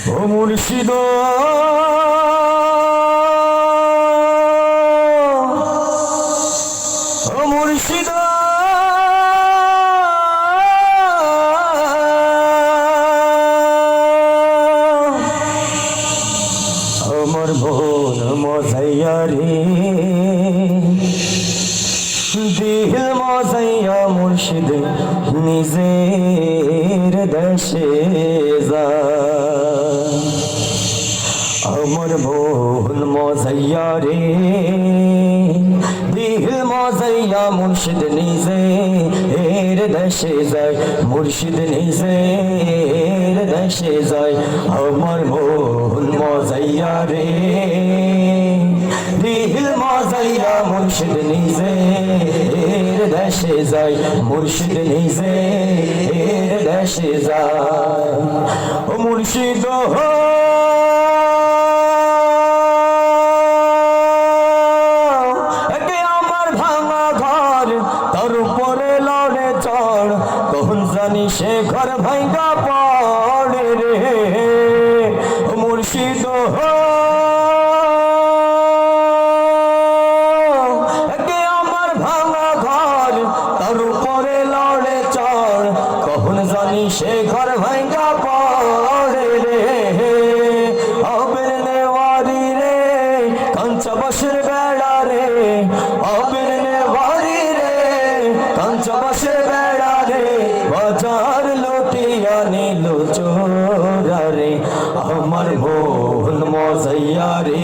ও মুর্শিদ ও মুর্শিদ আমার মন মজাইয়া রে দিল মজাইয়া মুর্শিদ নিজের দেশে যা আমার মন মজাইয়া রে দিল মজাইয়া মুর্শিদ নিজের দেশে যায় মুর্শিদ নিজের দেশে যায় আমার মন মজাইয়া রে দিল মজাইয়া মুর্শিদ নিজের দেশে যায় মুর্শিদ নিজের দেশে যায় ও মুর্শিদ সে ঘর ভাঙ্গা পড়ে রে মুর্শিদ আমার ভাঙা ঘর তার উপরে লড়ে চড় কখন জানি সে ঘর ভাঙ্গা পড়ে রে অবের নেওয়ারি রে কাঞ্চা বসের বেড়া রে অবের নেওয়ারি রে কাঞ্চা বসের বেড়া রে বাজার লুটিয়া নিল চোরা রে আমার মন মজাইয়া রে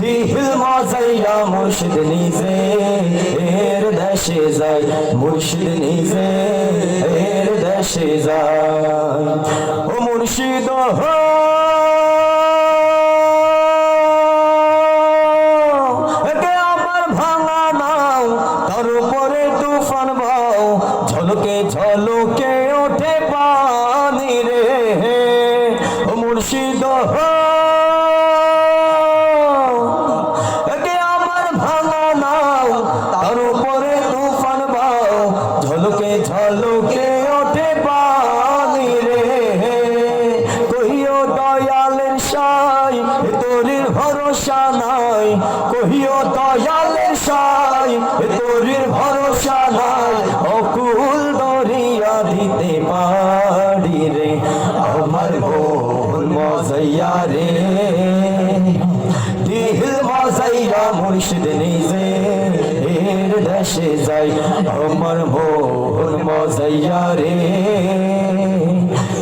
দিল মজাইয়া মুর্শিদ নিজের দেশে যায় মুর্শিদ নিজের দেশে যায় ও মুর্শিদ আমার ভাঙা নাও তার উপরে তুফান ভাও ঝলকে ঝলকে ওঠে পানি রে মুর্শিদ আমার ভাঙা নাও তার উপরে তুফান ভাও ঝলকে ঝলকে ওঠে পানি রে কহিও দয়ালের সাই তোরির ভরসা নাই কহিও দয়ালের সাই তোরির ভরসা নাই অকুল দরিয়া দিতে পারি রে আমার মন মজাইয়া রে দিল মজাইয়া মুর্শিদ নিজের দেশে যাই আমার মন মজাইয়া রে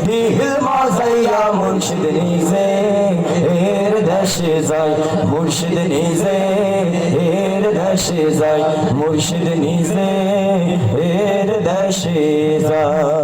দিল মজাইয়া মুর্শিদ নিজের দেশে যাই মুর্শিদ নিজের দেশে যাই মুর্শিদ নিজের দেশে যায়।